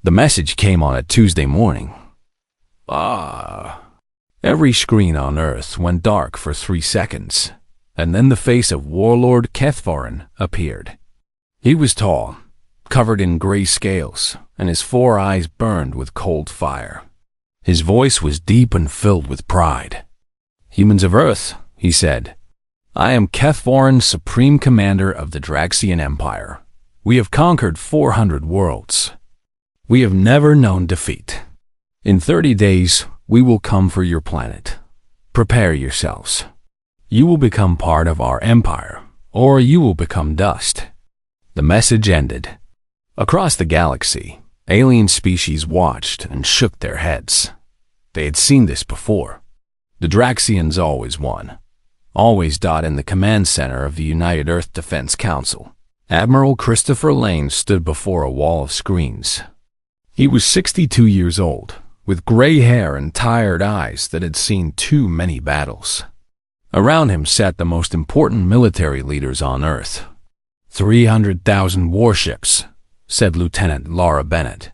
The message came on a Tuesday morning. Ah. Every screen on Earth went dark for 3 seconds, and then the face of Warlord Kethvarin appeared. He was tall, covered in gray scales, and his 4 eyes burned with cold fire. His voice was deep and filled with pride. "Humans of Earth," he said, "I am Kethvarin, Supreme Commander of the Draxian Empire. We have conquered 400 worlds. We have never known defeat. In 30 days, we will come for your planet. Prepare yourselves. You will become part of our empire, or you will become dust." The message ended. Across the galaxy, alien species watched and shook their heads. They had seen this before. The Draxians always won. Always. In the command center of the United Earth Defense Council, Admiral Christopher Lane stood before a wall of screens. He was 62 years old, with gray hair and tired eyes that had seen too many battles. Around him sat the most important military leaders on Earth. 300,000 warships, said Lieutenant Laura Bennett.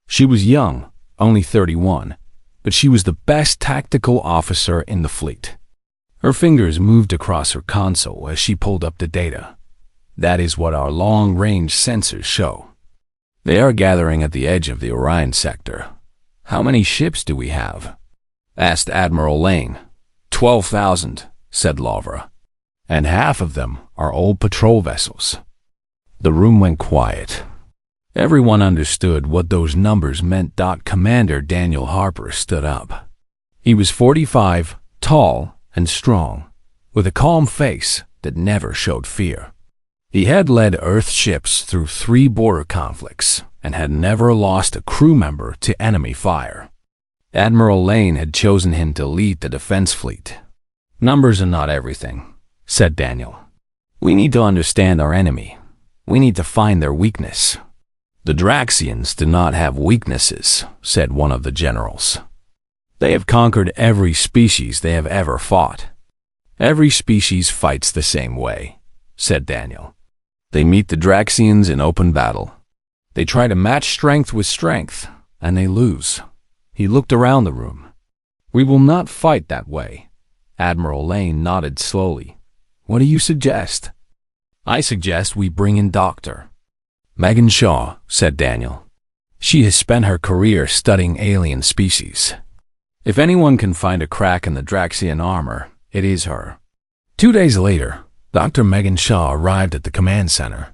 She was young, only 31, but she was the best tactical officer in the fleet. Her fingers moved across her console as she pulled up the data. That is what our long-range sensors show. They are gathering at the edge of the Orion sector. "How many ships do we have?" asked Admiral Lane. 12,000, said Lavra. "And half of them are old patrol vessels." The room went quiet. Everyone understood what those numbers meant. Commander Daniel Harper stood up. He was 45, tall and strong, with a calm face that never showed fear. He had led Earth ships through 3 border conflicts and had never lost a crew member to enemy fire. Admiral Lane had chosen him to lead the defense fleet. "Numbers are not everything," said Daniel. "We need to understand our enemy. We need to find their weakness." "The Draxians do not have weaknesses," said one of the generals. "They have conquered every species they have ever fought." "Every species fights the same way," said Daniel. "They meet the Draxians in open battle. They try to match strength with strength, and they lose." He looked around the room. "We will not fight that way." Admiral Lane nodded slowly. "What do you suggest?" "I suggest we bring in Dr. Megan Shaw," said Daniel. "She has spent her career studying alien species. If anyone can find a crack in the Draxian armor, it is her." 2 days later, Dr. Megan Shaw arrived at the command center.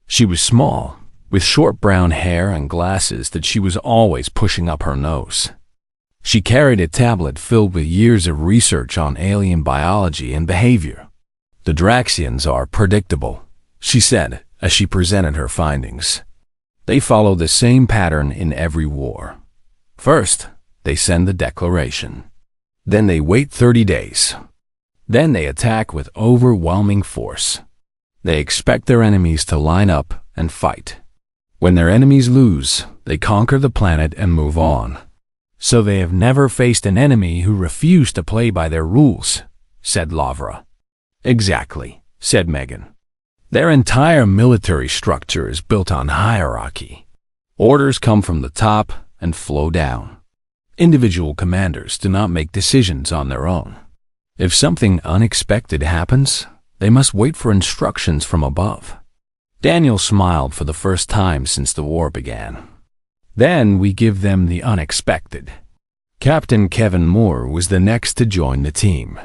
She was small, with short brown hair and glasses that she was always pushing up her nose. She carried a tablet filled with years of research on alien biology and behavior. "The Draxians are predictable," she said as she presented her findings. "They follow the same pattern in every war. First, they send the declaration. Then they wait 30 days. Then they attack with overwhelming force. They expect their enemies to line up and fight. When their enemies lose, they conquer the planet and move on. So they have never faced an enemy who refused to play by their rules," said Lavra. "Exactly," said Megan. "Their entire military structure is built on hierarchy. Orders come from the top and flow down. Individual commanders do not make decisions on their own. If something unexpected happens, they must wait for instructions from above." Daniel smiled for the first time since the war began. "Then we give them the unexpected." Captain Kevin Moore was the next to join the team.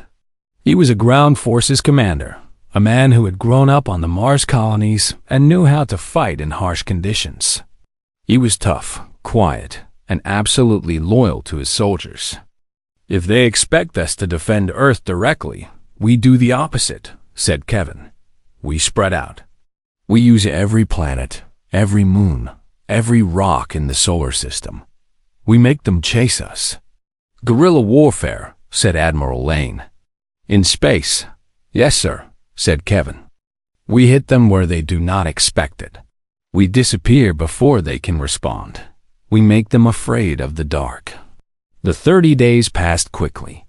He was a ground forces commander, a man who had grown up on the Mars colonies and knew how to fight in harsh conditions. He was tough, quiet, and absolutely loyal to his soldiers. "If they expect us to defend Earth directly, we do the opposite," said Kevin. "We spread out. We use every planet, every moon, every rock in the solar system. We make them chase us." "Guerrilla warfare," said Admiral Lane. "In space." "Yes, sir," said Kevin. "We hit them where they do not expect it. We disappear before they can respond. We make them afraid of the dark." The 30 days passed quickly.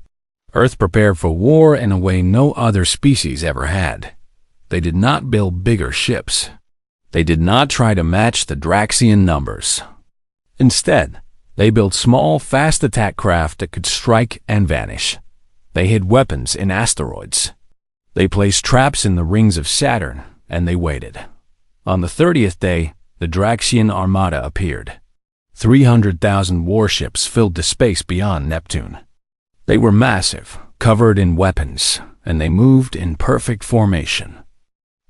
Earth prepared for war in a way no other species ever had. They did not build bigger ships. They did not try to match the Draxian numbers. Instead, they built small, fast attack craft that could strike and vanish. They hid weapons in asteroids. They placed traps in the rings of Saturn, and they waited. On the 30th day, the Draxian Armada appeared. 300,000 warships filled the space beyond Neptune. They were massive, covered in weapons, and they moved in perfect formation.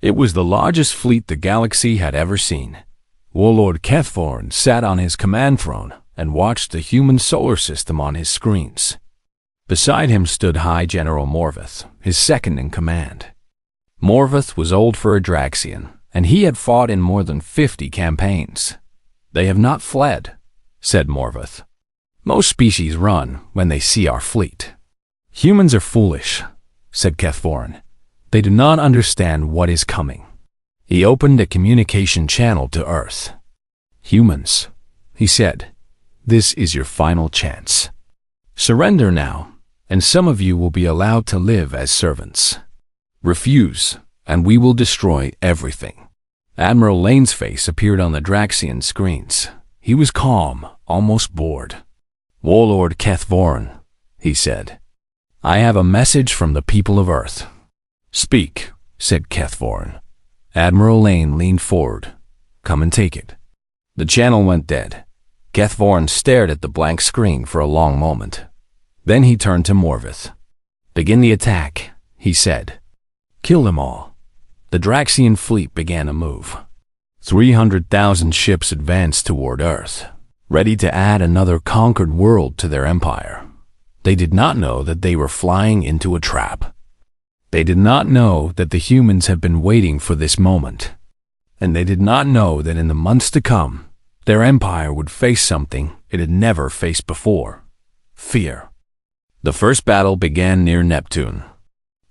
It was the largest fleet the galaxy had ever seen. Warlord Kethvorn sat on his command throne and watched the human solar system on his screens. Beside him stood High General Morvath, his second in command. Morvath was old for a Draxian, and he had fought in more than 50 campaigns. "They have not fled," said Morvath. "Most species run when they see our fleet." "Humans are foolish," said Kethvorn. "They do not understand what is coming." He opened a communication channel to Earth. "Humans," he said, "this is your final chance. Surrender now, and some of you will be allowed to live as servants. Refuse, and we will destroy everything." Admiral Lane's face appeared on the Draxian screens. He was calm, almost bored. "Warlord Kethvorn," he said, "I have a message from the people of Earth." "Speak," said Kethvorn. Admiral Lane leaned forward. "Come and take it." The channel went dead. Kethvorn stared at the blank screen for a long moment. Then he turned to Morvath. "Begin the attack," he said. "Kill them all." The Draxian fleet began to move. 300,000 ships advanced toward Earth, ready to add another conquered world to their empire. They did not know that they were flying into a trap. They did not know that the humans had been waiting for this moment. And they did not know that in the months to come, their empire would face something it had never faced before: fear. The first battle began near Neptune.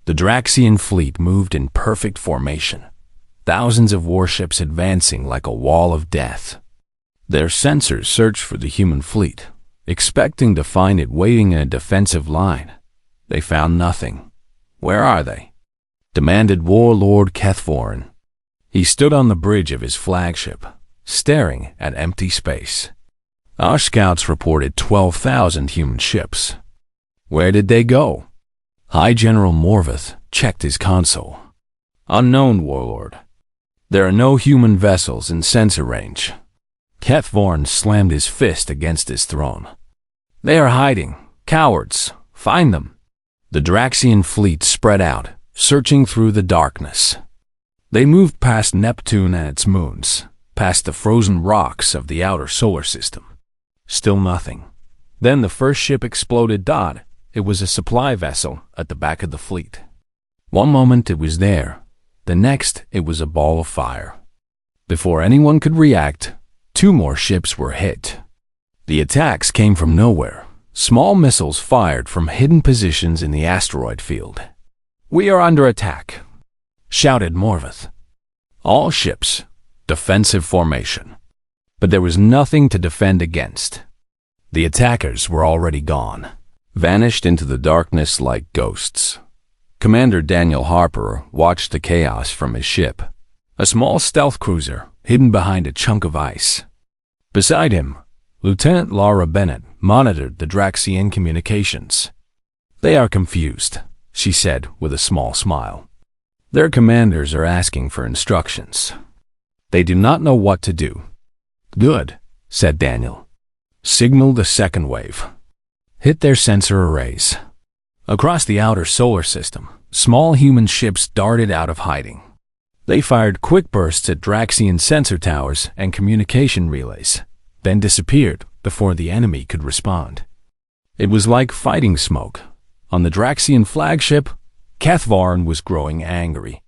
The Draxian fleet moved in perfect formation, thousands of warships advancing like a wall of death. Their sensors searched for the human fleet, expecting to find it waiting in a defensive line. They found nothing. "Where are they?" demanded Warlord Kethvorn. He stood on the bridge of his flagship, staring at empty space. "Our scouts reported 12,000 human ships." "Where did they go?" High General Morvath checked his console. "Unknown, Warlord. There are no human vessels in sensor range." Kethvorn slammed his fist against his throne. "They are hiding. Cowards. Find them." The Draxian fleet spread out, searching through the darkness. They moved past Neptune and its moons, past the frozen rocks of the outer solar system. Still nothing. Then the first ship exploded. It was a supply vessel at the back of the fleet. One moment it was there, the next it was a ball of fire. Before anyone could react, 2 more ships were hit. The attacks came from nowhere. Small missiles fired from hidden positions in the asteroid field. "We are under attack," shouted Morvath. All ships, defensive formation. But there was nothing to defend against. The attackers were already gone, vanished into the darkness like ghosts. Commander Daniel Harper watched the chaos from his ship, a small stealth cruiser hidden behind a chunk of ice. Beside him, Lieutenant Laura Bennett monitored the Draxian communications. "They are confused," she said with a small smile. "Their commanders are asking for instructions. They do not know what to do." "Good," said Daniel. "Signal the second wave. Hit their sensor arrays." Across the outer solar system, small human ships darted out of hiding. They fired quick bursts at Draxian sensor towers and communication relays, then disappeared before the enemy could respond. It was like fighting smoke. On the Draxian flagship, Kethvorn was growing angry.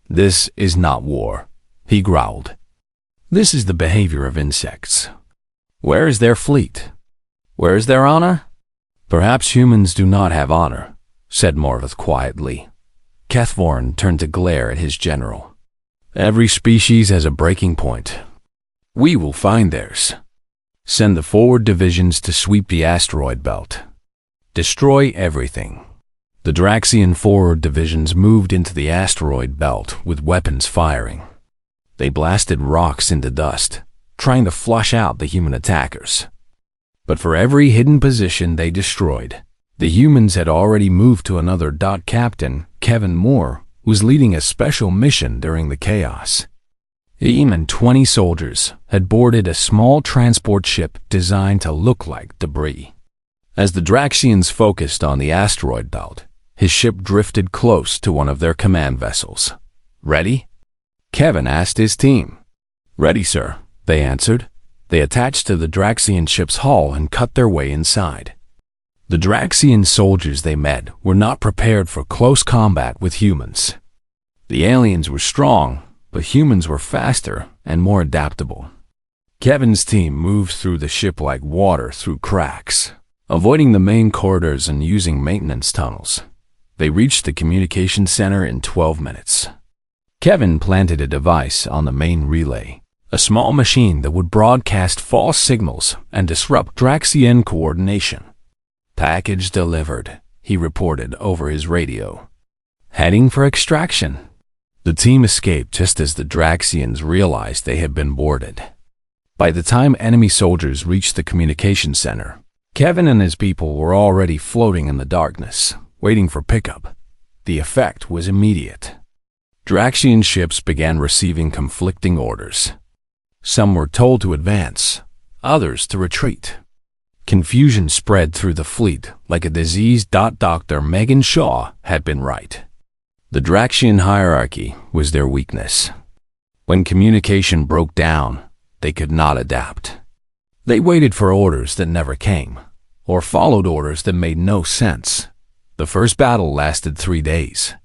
"This is not war," he growled. "This is the behavior of insects. Where is their fleet? Where is their honor?" "Perhaps humans do not have honor," said Morvath quietly. Kethvorn turned to glare at his general. "Every species has a breaking point. We will find theirs. Send the forward divisions to sweep the asteroid belt. Destroy everything." The Draxian forward divisions moved into the asteroid belt with weapons firing. They blasted rocks into dust, trying to flush out the human attackers. But for every hidden position they destroyed, the humans had already moved to another. Captain Kevin Moore was leading a special mission during the chaos. He and 20 soldiers had boarded a small transport ship designed to look like debris. As the Draxians focused on the asteroid belt, his ship drifted close to one of their command vessels. "Ready?" Kevin asked his team. "Ready, sir," they answered. They attached to the Draxian ship's hull and cut their way inside. The Draxian soldiers they met were not prepared for close combat with humans. The aliens were strong, but humans were faster and more adaptable. Kevin's team moved through the ship like water through cracks, avoiding the main corridors and using maintenance tunnels. They reached the communication center in 12 minutes. Kevin planted a device on the main relay, a small machine that would broadcast false signals and disrupt Draxian coordination. "Package delivered," he reported over his radio. "Heading for extraction." The team escaped just as the Draxians realized they had been boarded. By the time enemy soldiers reached the communication center, Kevin and his people were already floating in the darkness, waiting for pickup. The effect was immediate. Draxian ships began receiving conflicting orders. Some were told to advance, others to retreat. Confusion spread through the fleet like a disease. Dr. Megan Shaw had been right. The Draxian hierarchy was their weakness. When communication broke down, they could not adapt. They waited for orders that never came, or followed orders that made no sense. The first battle lasted 3 days.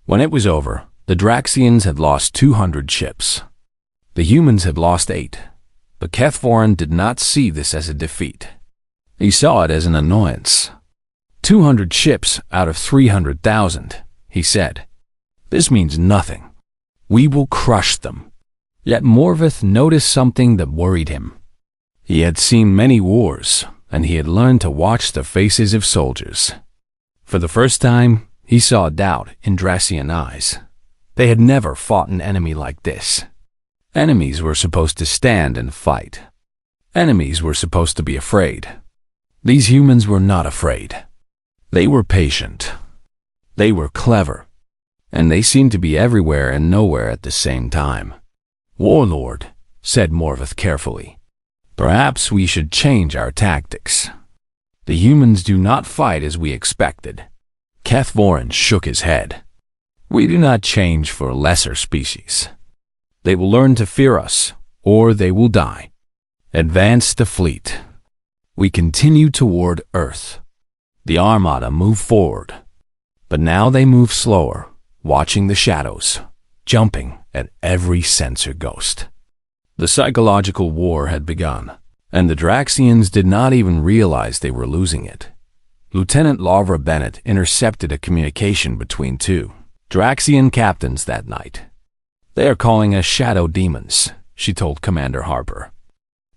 When it was over, the Draxians had lost 200 ships. The humans had lost 8, but Kethvorin did not see this as a defeat. He saw it as an annoyance. 200 ships out of 300,000, he said. "This means nothing. We will crush them." Yet Morvith noticed something that worried him. He had seen many wars, and he had learned to watch the faces of soldiers. For the first time, he saw doubt in Draxian eyes. They had never fought an enemy like this. Enemies were supposed to stand and fight. Enemies were supposed to be afraid. These humans were not afraid. They were patient. They were clever. And they seemed to be everywhere and nowhere at the same time. "Warlord," said Morvith carefully, "perhaps we should change our tactics. The humans do not fight as we expected." Kethvorin shook his head. "We do not change for lesser species. They will learn to fear us, or they will die. Advance the fleet." We continue toward Earth. The Armada moved forward, but now they move slower, watching the shadows, jumping at every sensor ghost. The psychological war had begun, and the Draxians did not even realize they were losing it. Lieutenant Lavra Bennett intercepted a communication between 2 Draxian captains that night. "They are calling us shadow demons," she told Commander Harper.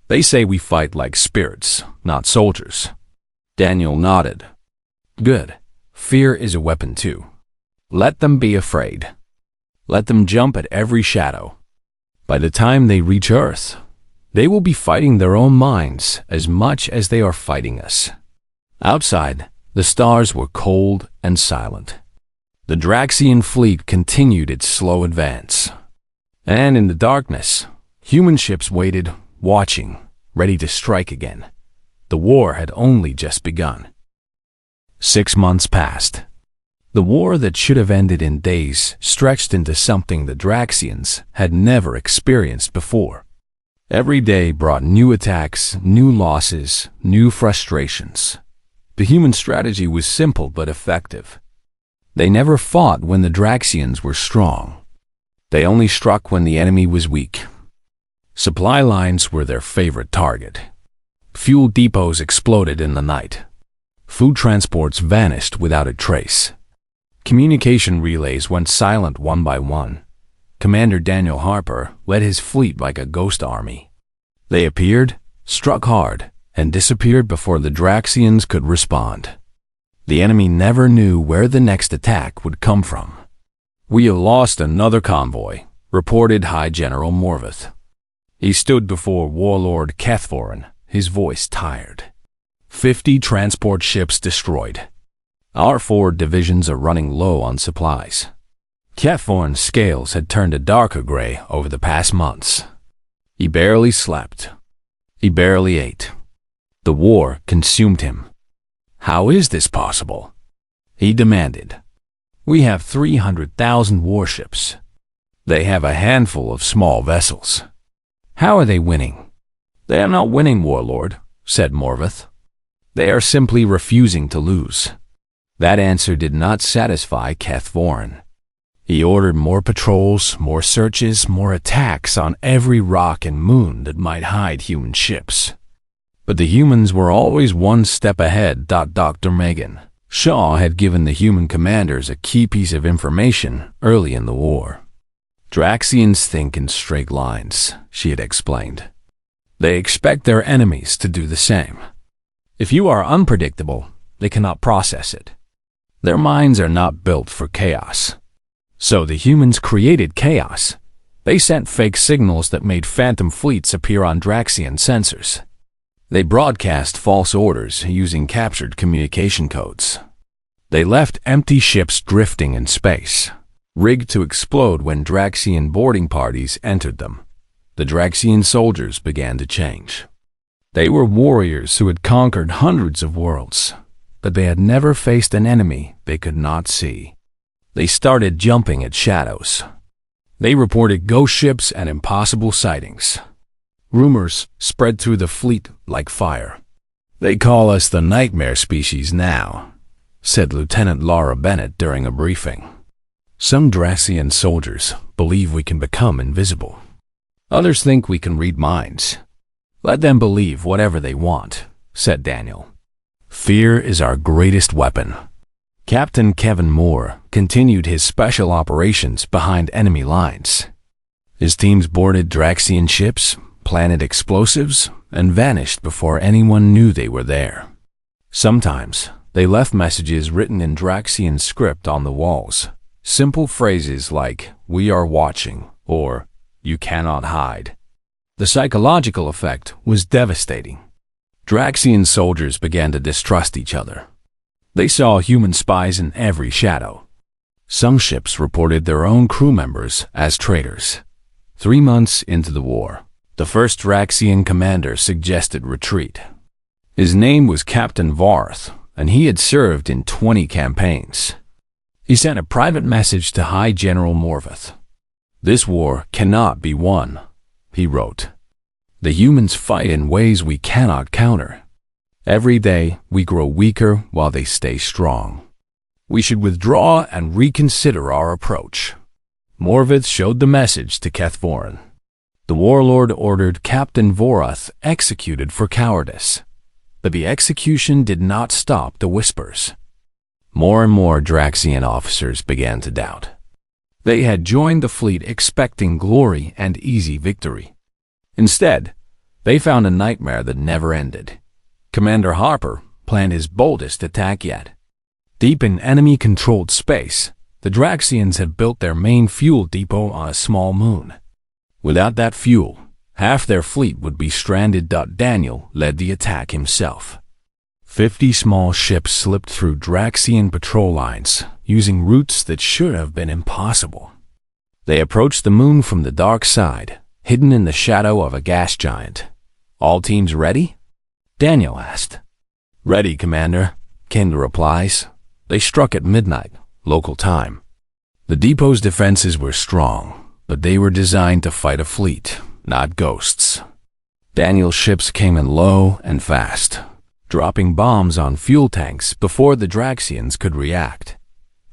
"They say we fight like spirits, not soldiers." Daniel nodded. "Good. Fear is a weapon too. Let them be afraid. Let them jump at every shadow. By the time they reach Earth, they will be fighting their own minds as much as they are fighting us." Outside, the stars were cold and silent. The Draxian fleet continued its slow advance. And in the darkness, human ships waited, watching, ready to strike again. The war had only just begun. 6 months passed. The war that should have ended in days stretched into something the Draxians had never experienced before. Every day brought new attacks, new losses, new frustrations. The human strategy was simple but effective. They never fought when the Draxians were strong. They only struck when the enemy was weak. Supply lines were their favorite target. Fuel depots exploded in the night. Food transports vanished without a trace. Communication relays went silent one by one. Commander Daniel Harper led his fleet like a ghost army. They appeared, struck hard, and disappeared before the Draxians could respond. The enemy never knew where the next attack would come from. "We have lost another convoy," reported High General Morvith. He stood before Warlord Kethvorin, his voice tired. 50 transport ships destroyed. Our 4 divisions are running low on supplies. Kethvorin's scales had turned a darker gray over the past months. He barely slept. He barely ate. The war consumed him. How is this possible? He demanded. We have 300,000 warships. They have a handful of small vessels. How are they winning? They are not winning, Warlord, said Morvith. They are simply refusing to lose. That answer did not satisfy Kethvorin. He ordered more patrols, more searches, more attacks on every rock and moon that might hide human ships. But the humans were always one step ahead. Dr. Megan Shaw had given the human commanders a key piece of information early in the war. Draxians think in straight lines, she had explained. They expect their enemies to do the same. If you are unpredictable, they cannot process it. Their minds are not built for chaos. So the humans created chaos. They sent fake signals that made phantom fleets appear on Draxian sensors. They broadcast false orders using captured communication codes. They left empty ships drifting in space, rigged to explode when Draxian boarding parties entered them. The Draxian soldiers began to change. They were warriors who had conquered hundreds of worlds, but they had never faced an enemy they could not see. They started jumping at shadows. They reported ghost ships and impossible sightings. Rumors spread through the fleet like fire. They call us the nightmare species now, said Lieutenant Laura Bennett during a briefing. Some Draxian soldiers believe we can become invisible. Others think we can read minds. Let them believe whatever they want, said Daniel. Fear is our greatest weapon. Captain Kevin Moore continued his special operations behind enemy lines. His teams boarded Draxian ships, planted explosives, and vanished before anyone knew they were there. Sometimes, they left messages written in Draxian script on the walls. Simple phrases like, "We are watching," or "You cannot hide." The psychological effect was devastating. Draxian soldiers began to distrust each other. They saw human spies in every shadow. Some ships reported their own crew members as traitors. 3 months into the war, the first Draxian commander suggested retreat. His name was Captain Varth, and he had served in 20 campaigns. He sent a private message to High General Morvith. "This war cannot be won," he wrote. "The humans fight in ways we cannot counter. Every day we grow weaker while they stay strong. We should withdraw and reconsider our approach." Morvith showed the message to Kethvorin. The warlord ordered Captain Vorath executed for cowardice. But the execution did not stop the whispers. More and more Draxian officers began to doubt. They had joined the fleet expecting glory and easy victory. Instead, they found a nightmare that never ended. Commander Harper planned his boldest attack yet. Deep in enemy-controlled space, the Draxians had built their main fuel depot on a small moon. Without that fuel, half their fleet would be stranded. Daniel led the attack himself. 50 small ships slipped through Draxian patrol lines, using routes that should have been impossible. They approached the moon from the dark side, hidden in the shadow of a gas giant. "All teams ready?" Daniel asked. "Ready, Commander," came the replies. They struck at midnight, local time. The depot's defenses were strong, but they were designed to fight a fleet, not ghosts. Daniel's ships came in low and fast, dropping bombs on fuel tanks before the Draxians could react.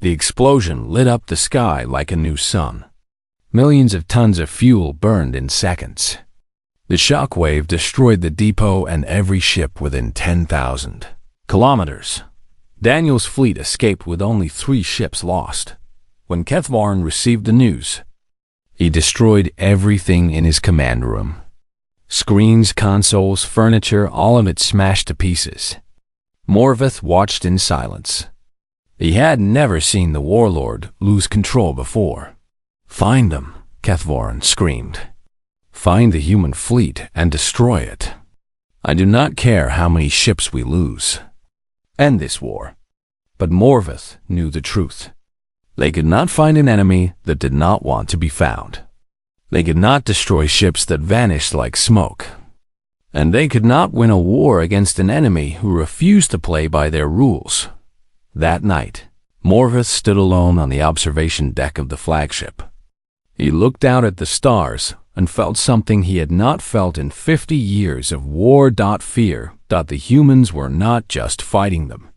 The explosion lit up the sky like a new sun. Millions of tons of fuel burned in seconds. The shockwave destroyed the depot and every ship within 10,000 kilometers. Daniel's fleet escaped with only 3 ships lost. When Kethvorin received the news, he destroyed everything in his command room. Screens, consoles, furniture, all of it smashed to pieces. Morvith watched in silence. He had never seen the warlord lose control before. "Find them," Kethvorin screamed. Find the human fleet and destroy it. I do not care how many ships we lose. End this war. But Morvith knew the truth. They could not find an enemy that did not want to be found. They could not destroy ships that vanished like smoke. And they could not win a war against an enemy who refused to play by their rules. That night, Morvith stood alone on the observation deck of the flagship. He looked out at the stars and felt something he had not felt in 50 years of war. Fear that the humans were not just fighting them.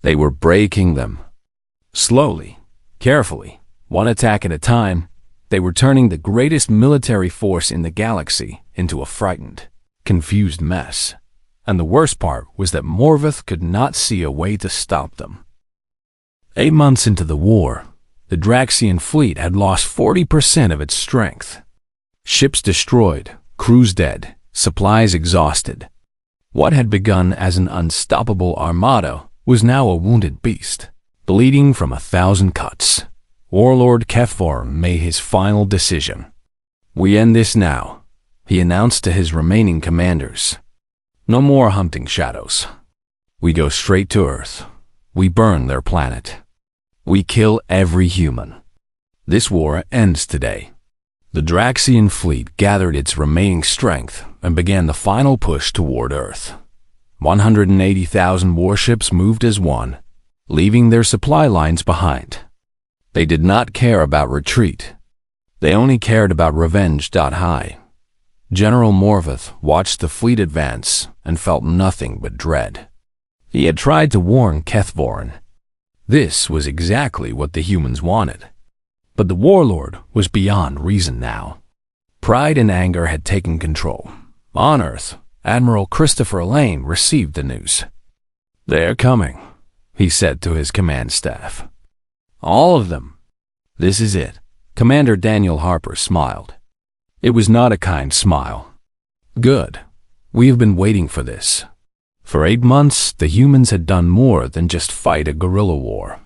They were breaking them. Slowly, carefully, one attack at a time, they were turning the greatest military force in the galaxy into a frightened, confused mess. And the worst part was that Morvith could not see a way to stop them. 8 months into the war, the Draxian fleet had lost 40% of its strength. Ships destroyed, crews dead, supplies exhausted. What had begun as an unstoppable armada was now a wounded beast, bleeding from 1,000 cuts. Warlord Kethvar made his final decision. "We end this now," he announced to his remaining commanders. "No more hunting shadows. We go straight to Earth. We burn their planet. We kill every human. This war ends today." The Draxian fleet gathered its remaining strength and began the final push toward Earth. 180,000 warships moved as one, leaving their supply lines behind. They did not care about retreat. They only cared about revenge. High. General Morvith watched the fleet advance and felt nothing but dread. He had tried to warn Kethvorin. This was exactly what the humans wanted. But the warlord was beyond reason now. Pride and anger had taken control. On Earth, Admiral Christopher Lane received the news. "They're coming," he said to his command staff. "All of them." "This is it." Commander Daniel Harper smiled. It was not a kind smile. "Good. We have been waiting for this." For 8 months, the humans had done more than just fight a guerrilla war.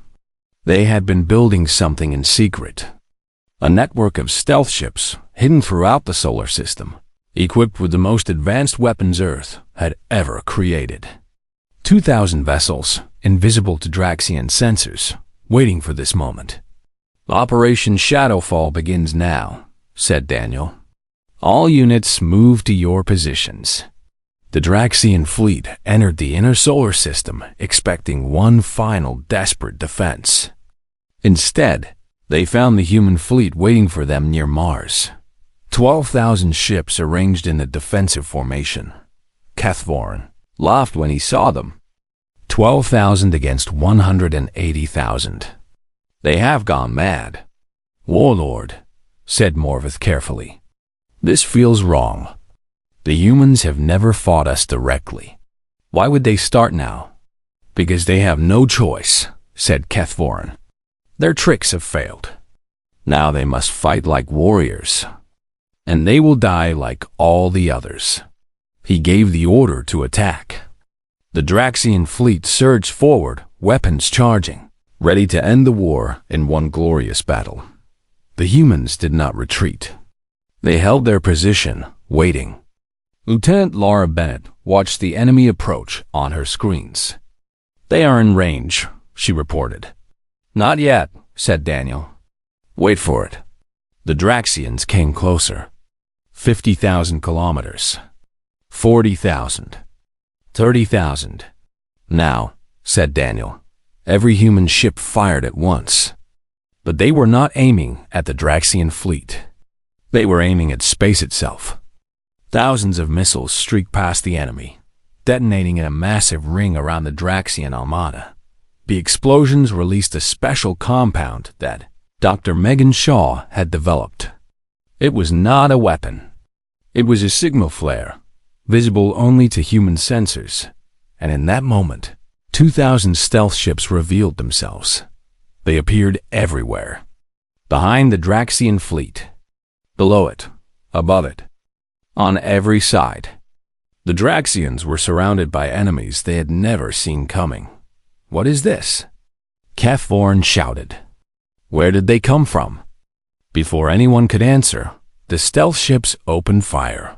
They had been building something in secret. A network of stealth ships hidden throughout the solar system, equipped with the most advanced weapons Earth had ever created. 2,000 vessels, invisible to Draxian sensors, waiting for this moment. "Operation Shadowfall begins now," said Daniel. "All units move to your positions." The Draxian fleet entered the inner solar system expecting one final desperate defense. Instead, they found the human fleet waiting for them near Mars. 12,000 ships arranged in a defensive formation. Kethvorin laughed when he saw them. 12,000 against 180,000. "They have gone mad." "Warlord," said Morvith carefully, "this feels wrong. The humans have never fought us directly. Why would they start now?" "Because they have no choice," said Kethvorin. "Their tricks have failed. Now they must fight like warriors. And they will die like all the others." He gave the order to attack. The Draxian fleet surged forward, weapons charging, ready to end the war in one glorious battle. The humans did not retreat. They held their position, waiting. Lieutenant Laura Bennett watched the enemy approach on her screens. "They are in range," she reported. "Not yet," said Daniel. "Wait for it." The Draxians came closer. 50,000 kilometers. 40,000. 30,000. "Now," said Daniel. Every human ship fired at once. But they were not aiming at the Draxian fleet. They were aiming at space itself. Thousands of missiles streaked past the enemy, detonating in a massive ring around the Draxian armada. The explosions released a special compound that Dr. Megan Shaw had developed. It was not a weapon. It was a signal flare, visible only to human sensors. And in that moment, 2,000 stealth ships revealed themselves. They appeared everywhere. Behind the Draxian fleet. Below it. Above it. On every side. The Draxians were surrounded by enemies they had never seen coming. "What is this?" Kethvorin shouted. "Where did they come from?" Before anyone could answer, the stealth ships opened fire.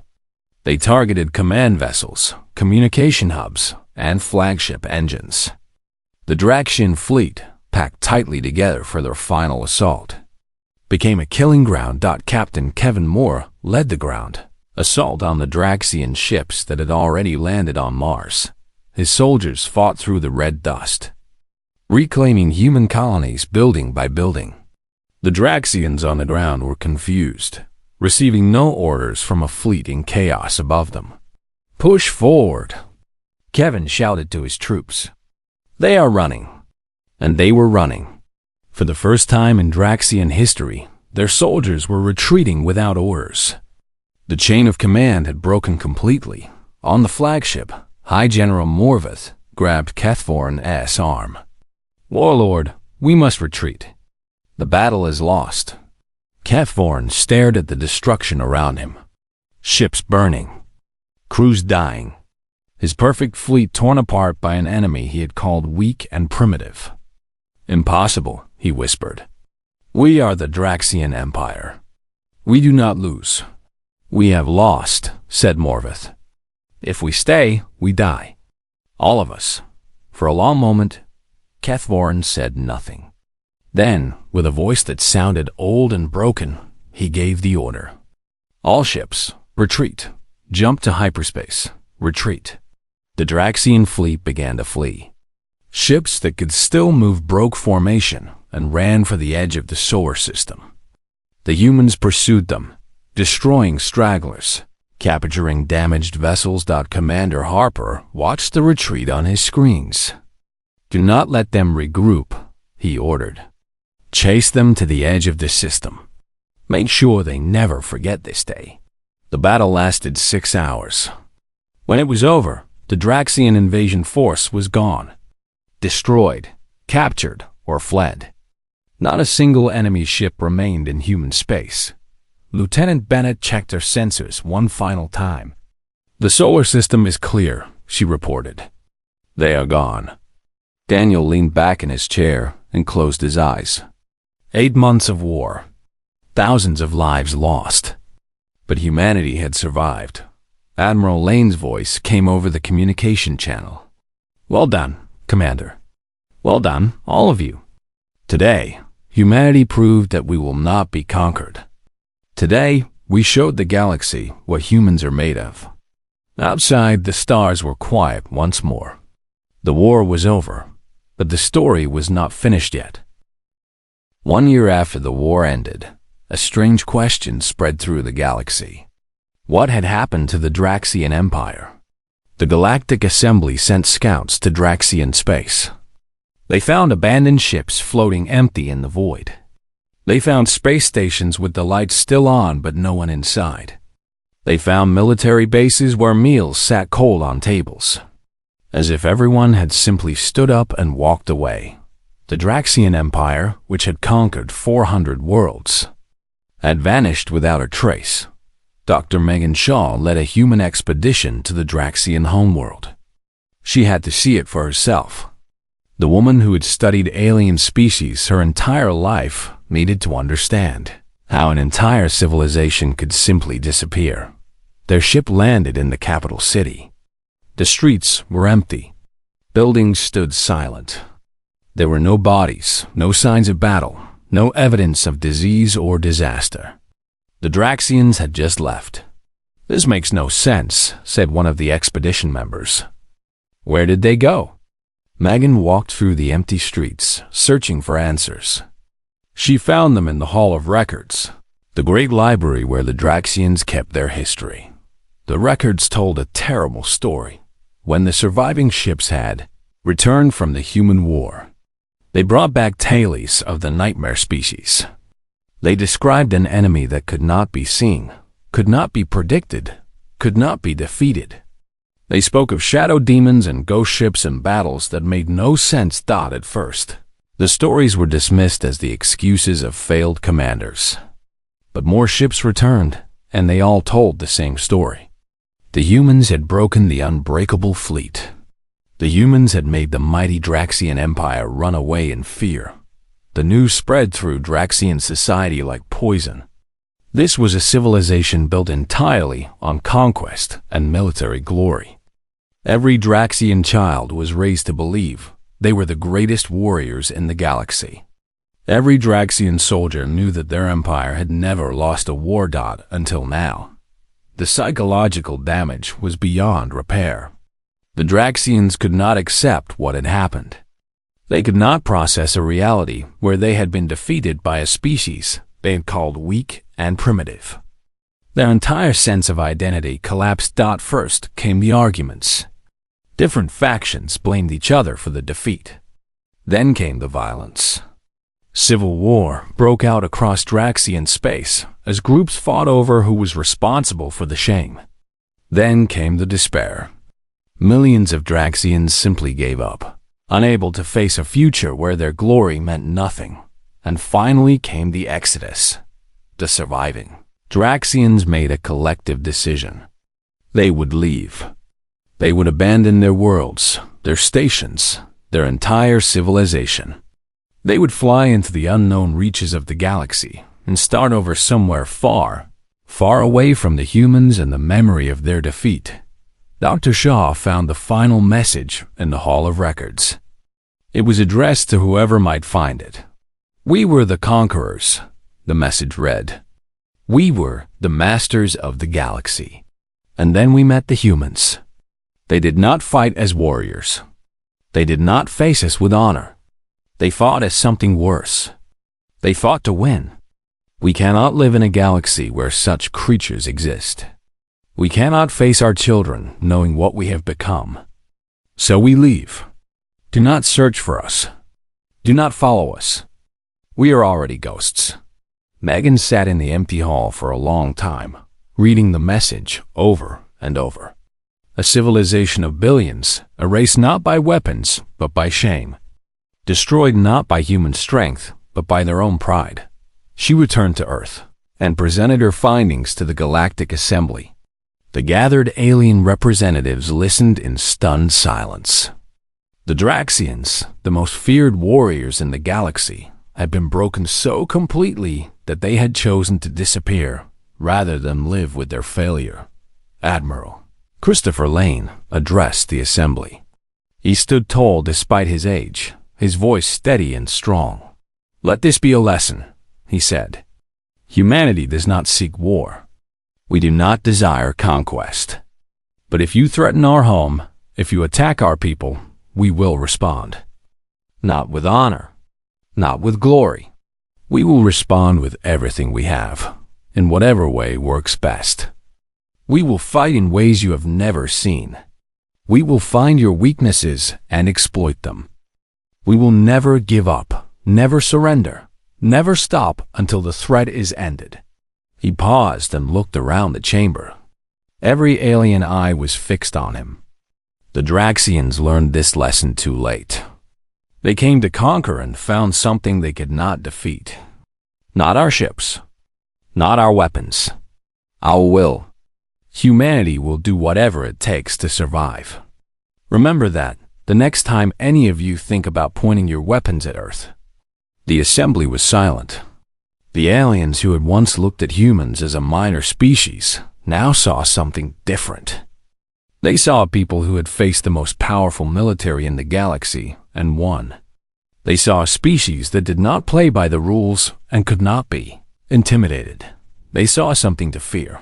They targeted command vessels, communication hubs, and flagship engines. The Draxian fleet, packed tightly together for their final assault, became a killing ground. Captain Kevin Moore led the ground assault on the Draxian ships that had already landed on Mars. His soldiers fought through the red dust, reclaiming human colonies building by building. The Draxians on the ground were confused, receiving no orders from a fleet in chaos above them. "Push forward," Kevin shouted to his troops. "They are running." And they were running. For the first time in Draxian history, their soldiers were retreating without orders. The chain of command had broken completely. On the flagship, High General Morvath grabbed Kethvorin's arm. "Warlord, we must retreat. The battle is lost." Kethvorin stared at the destruction around him. Ships burning, crews dying, his perfect fleet torn apart by an enemy he had called weak and primitive. "Impossible," he whispered. "We are the Draxian Empire. We do not lose." "We have lost," said Morvath. "If we stay, we die. All of us." For a long moment, Kethvorin said nothing. Then, with a voice that sounded old and broken, he gave the order. "All ships, retreat. Jump to hyperspace. Retreat." The Draxian fleet began to flee. Ships that could still move broke formation and ran for the edge of the solar system. The humans pursued them, destroying stragglers, capturing damaged vessels. Commander Harper watched the retreat on his screens. "Do not let them regroup," he ordered. "Chase them to the edge of the system. Make sure they never forget this day." The battle lasted 6 hours. When it was over, the Draxian invasion force was gone. Destroyed, captured, or fled. Not a single enemy ship remained in human space. Lieutenant Bennett checked her sensors one final time. "The solar system is clear," she reported. "They are gone." Daniel leaned back in his chair and closed his eyes. 8 months of war. Thousands of lives lost. But humanity had survived. Admiral Lane's voice came over the communication channel. "Well done, Commander. Well done, all of you. Today, humanity proved that we will not be conquered. Today, we showed the galaxy what humans are made of." Outside, the stars were quiet once more. The war was over, but the story was not finished yet. 1 year after the war ended, a strange question spread through the galaxy. What had happened to the Draxian Empire? The Galactic Assembly sent scouts to Draxian space. They found abandoned ships floating empty in the void. They found space stations with the lights still on but no one inside. They found military bases where meals sat cold on tables. As if everyone had simply stood up and walked away. The Draxian Empire, which had conquered 400 worlds, had vanished without a trace. Dr. Megan Shaw led a human expedition to the Draxian homeworld. She had to see it for herself. The woman who had studied alien species her entire life needed to understand how an entire civilization could simply disappear. Their ship landed in the capital city. The streets were empty. Buildings stood silent. There were no bodies, no signs of battle, no evidence of disease or disaster. The Draxians had just left. "This makes no sense," said one of the expedition members. "Where did they go?" Megan walked through the empty streets, searching for answers. She found them in the Hall of Records, the great library where the Draxians kept their history. The records told a terrible story. When the surviving ships had returned from the human war, they brought back tales of the nightmare species. They described an enemy that could not be seen, could not be predicted, could not be defeated. They spoke of shadow demons and ghost ships and battles that made no sense. At first, the stories were dismissed as the excuses of failed commanders. But more ships returned, and they all told the same story. The humans had broken the unbreakable fleet. The humans had made the mighty Draxian Empire run away in fear. The news spread through Draxian society like poison. This was a civilization built entirely on conquest and military glory. Every Draxian child was raised to believe they were the greatest warriors in the galaxy. Every Draxian soldier knew that their empire had never lost a war dot until now. The psychological damage was beyond repair. The Draxians could not accept what had happened. They could not process a reality where they had been defeated by a species they had called weak and primitive. Their entire sense of identity collapsed. First came the arguments. Different factions blamed each other for the defeat. Then came the violence. Civil war broke out across Draxian space as groups fought over who was responsible for the shame. Then came the despair. Millions of Draxians simply gave up, unable to face a future where their glory meant nothing. And finally came the exodus. The surviving Draxians made a collective decision. They would leave. They would abandon their worlds, their stations, their entire civilization. They would fly into the unknown reaches of the galaxy and start over somewhere far, far away from the humans and the memory of their defeat. Dr. Shaw found the final message in the Hall of Records. It was addressed to whoever might find it. "We were the conquerors," the message read. "We were the masters of the galaxy. And then we met the humans. They did not fight as warriors. They did not face us with honor. They fought as something worse. They fought to win. We cannot live in a galaxy where such creatures exist. We cannot face our children knowing what we have become. So we leave. Do not search for us. Do not follow us. We are already ghosts." Megan sat in the empty hall for a long time, reading the message over and over. A civilization of billions, erased not by weapons, but by shame. Destroyed not by human strength, but by their own pride. She returned to Earth and presented her findings to the Galactic Assembly. The gathered alien representatives listened in stunned silence. The Draxians, the most feared warriors in the galaxy, had been broken so completely that they had chosen to disappear rather than live with their failure. Admiral Christopher Lane addressed the assembly. He stood tall despite his age, his voice steady and strong. "Let this be a lesson," he said. "Humanity does not seek war. We do not desire conquest. But if you threaten our home, if you attack our people, we will respond. Not with honor, not with glory. We will respond with everything we have, in whatever way works best. We will fight in ways you have never seen. We will find your weaknesses and exploit them. We will never give up, never surrender, never stop until the threat is ended." He paused and looked around the chamber. Every alien eye was fixed on him. The Draxians learned this lesson too late. They came to conquer and found something they could not defeat. Not our ships, not our weapons, our will. Humanity will do whatever it takes to survive. Remember that the next time any of you think about pointing your weapons at Earth. The assembly was silent. The aliens who had once looked at humans as a minor species now saw something different. They saw people who had faced the most powerful military in the galaxy and won. They saw a species that did not play by the rules and could not be intimidated. They saw something to fear.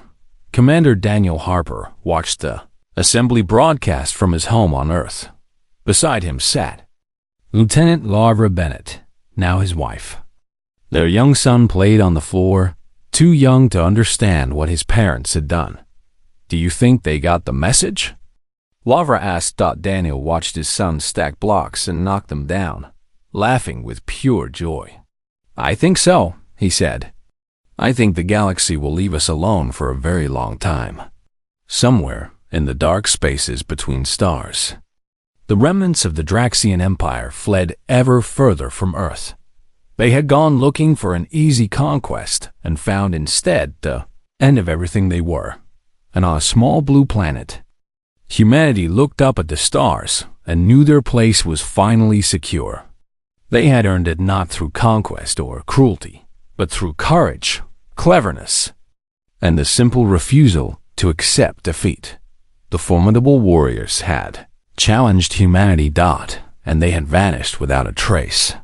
Commander Daniel Harper watched the assembly broadcast from his home on Earth. Beside him sat Lieutenant Laura Bennett, now his wife. Their young son played on the floor, too young to understand what his parents had done. "Do you think they got the message?" Laura asked. Daniel watched his son stack blocks and knock them down, laughing with pure joy. "I think so," he said. "I think the galaxy will leave us alone for a very long time. Somewhere in the dark spaces between stars." The remnants of the Draxian Empire fled ever further from Earth. They had gone looking for an easy conquest and found instead the end of everything they were, and on a small blue planet. Humanity looked up at the stars and knew their place was finally secure. They had earned it not through conquest or cruelty, but through courage, cleverness, and the simple refusal to accept defeat. The formidable warriors had challenged humanity, and they had vanished without a trace.